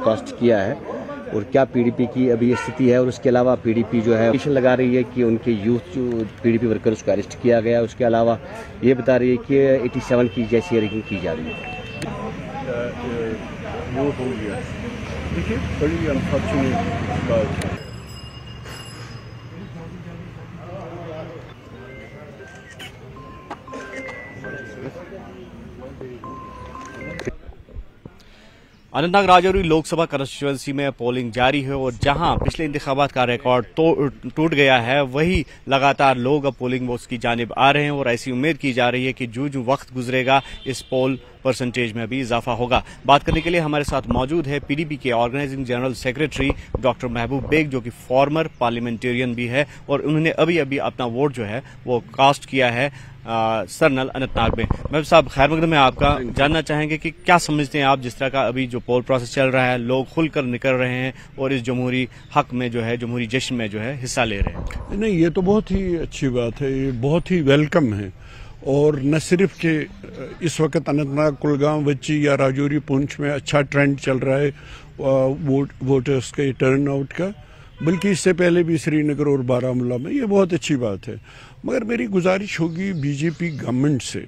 Cast किया है और क्या पीडीपी की अभी स्थिति है, और उसके अलावा पीडीपी जो है पिटीशन लगा रही है कि उनके यूथ जो पीडीपी वर्कर्स को अरेस्ट किया गया, उसके अलावा ये बता रही है कि 87 की जैसी रैगिंग की जा रही है। वो हो गया, देखिए बड़ी अनफॉर्चुनेट बात है। अनंतनाग राजौरी लोकसभा कंस्टिट्यूंसी में पोलिंग जारी है और जहां पिछले इंतखाबात का रिकॉर्ड टूट गया है, वही लगातार लोग अब पोलिंग बूथ्स की जानिब आ रहे हैं और ऐसी उम्मीद की जा रही है कि जो वक्त गुजरेगा इस पोल परसेंटेज में भी इजाफा होगा। बात करने के लिए हमारे साथ मौजूद है पीडीपी के ऑर्गेनाइजिंग जनरल सेक्रेटरी डॉक्टर महबूब बेग, जो कि फॉर्मर पार्लियामेंटेरियन भी है और उन्होंने अभी अभी अपना वोट जो है वो कास्ट किया है सरनल अनंतनाग में। महबूब साहब, खैर मकदम है आपका। जानना चाहेंगे कि क्या समझते हैं आप, जिस तरह का अभी जो पोल प्रोसेस चल रहा है, लोग खुलकर निकल रहे हैं और इस जमहूरी हक में जो है, जमहूरी जश्न में जो है हिस्सा ले रहे हैं? नहीं, ये तो बहुत ही अच्छी बात है, ये बहुत ही वेलकम है। और न सिर्फ कि इस वक्त अनंतनाग, कुलगाम, वच्ची या राजौरी, पुंछ में अच्छा ट्रेंड चल रहा है वोटर्स के टर्न आउट का, बल्कि इससे पहले भी श्रीनगर और बारामूला में, ये बहुत अच्छी बात है। मगर मेरी गुजारिश होगी बीजेपी गवर्नमेंट से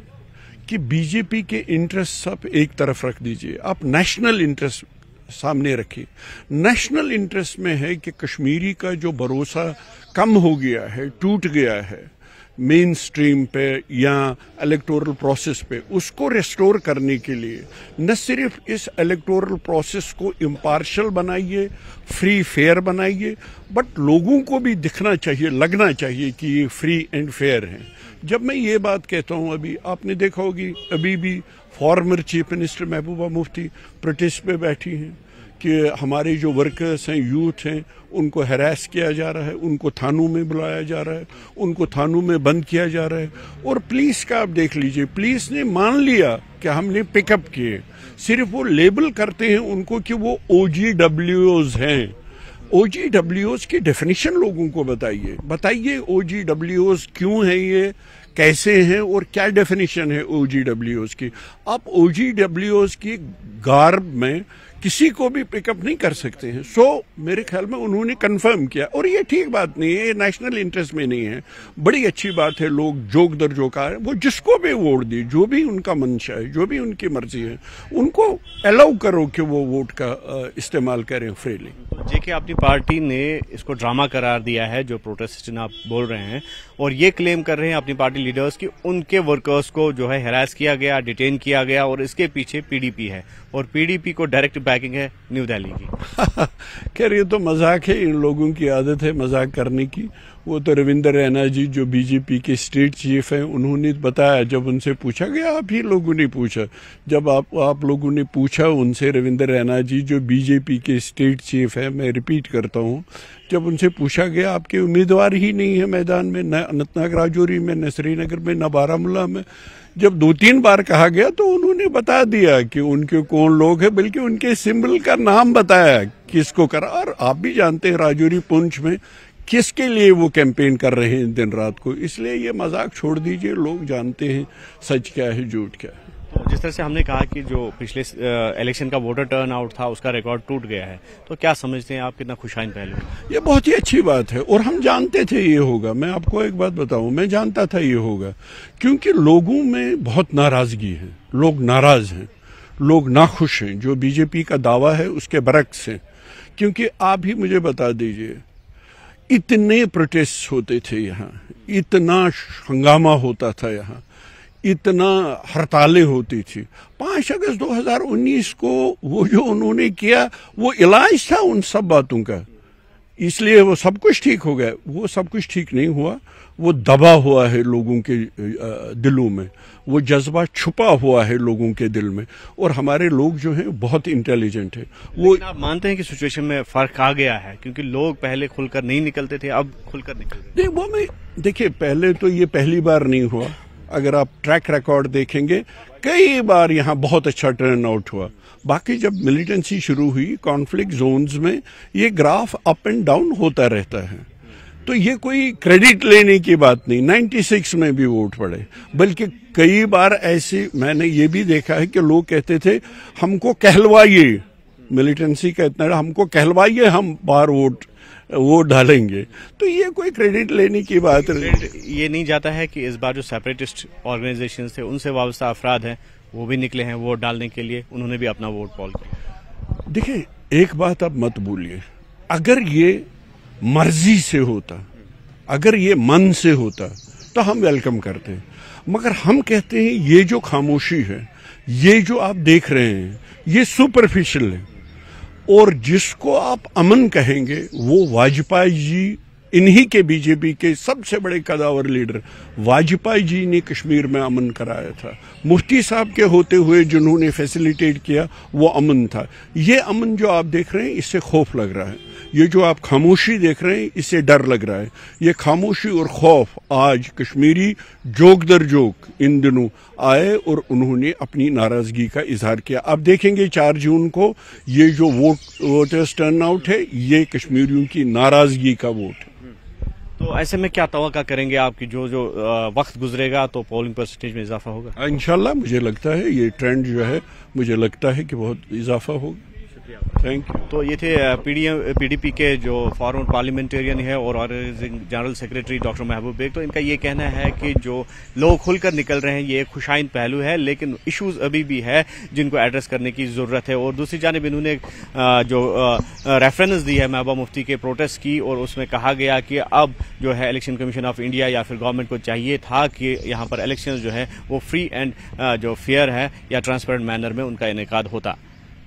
कि बीजेपी के इंटरेस्ट सब एक तरफ रख दीजिए, आप नेशनल इंटरेस्ट सामने रखिए। नेशनल इंटरेस्ट में है कि कश्मीरी का जो भरोसा कम हो गया है, टूट गया है मेन स्ट्रीम पे या इलेक्टोरल प्रोसेस पे, उसको रेस्टोर करने के लिए न सिर्फ इस इलेक्टोरल प्रोसेस को इम्पार्शल बनाइए, फ्री फेयर बनाइए, बट लोगों को भी दिखना चाहिए, लगना चाहिए कि ये फ्री एंड फेयर है। जब मैं ये बात कहता हूँ, अभी आपने देखा होगी, अभी भी former chief minister Mehbooba Mufti protest पे बैठी हैं कि हमारे जो वर्कर्स हैं, यूथ हैं, उनको हैरेस किया जा रहा है, उनको थानों में बुलाया जा रहा है, उनको थानों में बंद किया जा रहा है। और पुलिस का आप देख लीजिए, पुलिस ने मान लिया कि हमने पिकअप किए, सिर्फ वो लेबल करते हैं उनको कि वो OGWOs हैं। OGWOs की डेफिनेशन लोगों को बताइए OGWOs क्यों है, ये कैसे हैं और क्या डेफिनेशन है OGWOs की। आप OGWOs की गार्ब में किसी को भी पिकअप नहीं कर सकते हैं। सो मेरे ख्याल में उन्होंने कंफर्म किया, और ये ठीक बात नहीं है, ये नेशनल इंटरेस्ट में नहीं है। बड़ी अच्छी बात है, लोग जोक दर जोका है, वो जिसको भी वोट दी, जो भी उनका मंशा है, जो भी उनकी मर्जी है, उनको अलाउ करो कि वो वोट का इस्तेमाल करें फ्रीली। जेके अपनी पार्टी ने इसको ड्रामा करार दिया है, जो प्रोटेस्ट आप बोल रहे हैं, और ये क्लेम कर रहे हैं अपनी पार्टी लीडर्स कि उनके वर्कर्स को जो है हैरास किया गया, डिटेन किया गया, और इसके पीछे पीडीपी है और पीडीपी को डायरेक्ट बैकिंग है न्यू दिल्ली की। खैर ये तो मजाक है, इन लोगों की आदत है मजाक करने की। वो तो रविंदर रैना जी जो बीजेपी के स्टेट चीफ हैं, उन्होंने बताया, जब उनसे पूछा गया, आप ही लोगों ने पूछा, जब आप लोगों ने पूछा उनसे, रविंदर रैना जी जो बीजेपी के स्टेट चीफ है, मैं रिपीट करता हूँ, जब उनसे पूछा गया आपके उम्मीदवार ही नहीं है मैदान में, न अनंतनाग राजौरी में, न श्रीनगर में, न बारामूला में, जब 2-3 बार कहा गया तो उन्होंने बता दिया कि उनके कौन लोग हैं, बल्कि उनके सिंबल का नाम बताया किसको करा। और आप भी जानते हैं राजौरी, पुंछ में किसके लिए वो कैंपेन कर रहे हैं दिन रात को। इसलिए ये मजाक छोड़ दीजिए, लोग जानते हैं सच क्या है, झूठ क्या है। तो जिस तरह से हमने कहा कि जो पिछले इलेक्शन का वोटर टर्न आउट था, उसका रिकॉर्ड टूट गया है, तो क्या समझते हैं आप, कितना खुशाइन पहलू? ये बहुत ही अच्छी बात है और हम जानते थे ये होगा। मैं आपको एक बात बताऊं, मैं जानता था ये होगा, क्योंकि लोगों में बहुत नाराजगी है, लोग नाराज हैं, लोग नाखुश हैं। जो बीजेपी का दावा है उसके बरक्स हैं। क्योंकि आप ही मुझे बता दीजिए, इतने प्रोटेस्ट होते थे यहाँ, इतना हंगामा होता था यहाँ, इतना हड़तालें होती थी। 5 अगस्त 2019 को वो जो उन्होंने किया, वो इलाज था उन सब बातों का, इसलिए वो सब कुछ ठीक हो गया। वो सब कुछ ठीक नहीं हुआ, वो दबा हुआ है लोगों के दिलों में, वो जज्बा छुपा हुआ है लोगों के दिल में। और हमारे लोग जो हैं बहुत इंटेलिजेंट हैं। वो आप मानते हैं कि सिचुएशन में फर्क आ गया है, क्योंकि लोग पहले खुलकर नहीं निकलते थे, अब खुलकर निकल रहे हैं? नहीं, वो मैं देखिए, पहले तो ये पहली बार नहीं हुआ। अगर आप ट्रैक रिकॉर्ड देखेंगे, कई बार यहाँ बहुत अच्छा टर्न आउट हुआ। बाकी जब मिलिटेंसी शुरू हुई कॉन्फ्लिक्ट जोन्स में, ये ग्राफ अप एंड डाउन होता रहता है। तो ये कोई क्रेडिट लेने की बात नहीं, 96 में भी वोट पड़े। बल्कि कई बार ऐसे मैंने ये भी देखा है कि लोग कहते थे हमको कहलवाइए, मिलिटेंसी का इतना, हमको कहलवाइए, हम बाहर वोट डालेंगे। तो ये कोई क्रेडिट लेने की बात नहीं। ये नहीं जाता है कि इस बार जो सेपरेटिस्ट ऑर्गेनाइजेशन थे उनसे वाबस्ता अफराद हैं वो भी निकले हैं वोट डालने के लिए, उन्होंने भी अपना वोट पोल किया। देखिए, एक बात आप मत भूलिए, अगर ये मर्जी से होता, अगर ये मन से होता तो हम वेलकम करते हैं, मगर हम कहते हैं ये जो खामोशी है, ये जो आप देख रहे हैं, ये सुपरफिशियल है। और जिसको आप अमन कहेंगे वो वाजपेयी जी, इन्हीं के बीजेपी के सबसे बड़े कदावर लीडर वाजपेयी जी ने कश्मीर में अमन कराया था। मुफ्ती साहब के होते हुए जिन्होंने फैसिलिटेट किया वो अमन था। ये अमन जो आप देख रहे हैं इससे खौफ लग रहा है, ये जो आप खामोशी देख रहे हैं इससे डर लग रहा है। ये खामोशी और खौफ आज कश्मीरी जोक दर जोक इन दिनों आए और उन्होंने अपनी नाराजगी का इजहार किया। आप देखेंगे 4 जून को ये जो वोटर्स टर्न आउट है ये कश्मीरियों की नाराजगी का वोट है। तो ऐसे में क्या तवक्का करेंगे आपकी, जो वक्त गुजरेगा तो पोलिंग परसेंटेज में इजाफा होगा? इंशाल्लाह मुझे लगता है ये ट्रेंड जो है, मुझे लगता है कि बहुत इजाफा होगा। Thank you. तो ये थे पीडीपी के जो फॉरेन पार्लियामेंटेरियन है और जनरल सेक्रेटरी डॉक्टर महबूब बेग। तो इनका ये कहना है कि जो लोग खुलकर निकल रहे हैं ये एक खुशाइन पहलू है, लेकिन इश्यूज अभी भी है जिनको एड्रेस करने की जरूरत है। और दूसरी जानिब इन्होंने जो रेफरेंस दी है महबूबा मुफ्ती के प्रोटेस्ट की, और उसमें कहा गया कि अब जो है इलेक्शन कमीशन ऑफ इंडिया या फिर गवर्नमेंट को चाहिए था कि यहाँ पर इलेक्शन जो है वो फ्री एंड जो फेयर है या ट्रांसपेरेंट मैनर में उनका इनेकाद होता।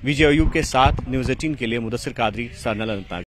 विजय अयूब के साथ न्यूज़ 18 के लिए मुदस्सिर कादरी, सरनल अनंतनाग।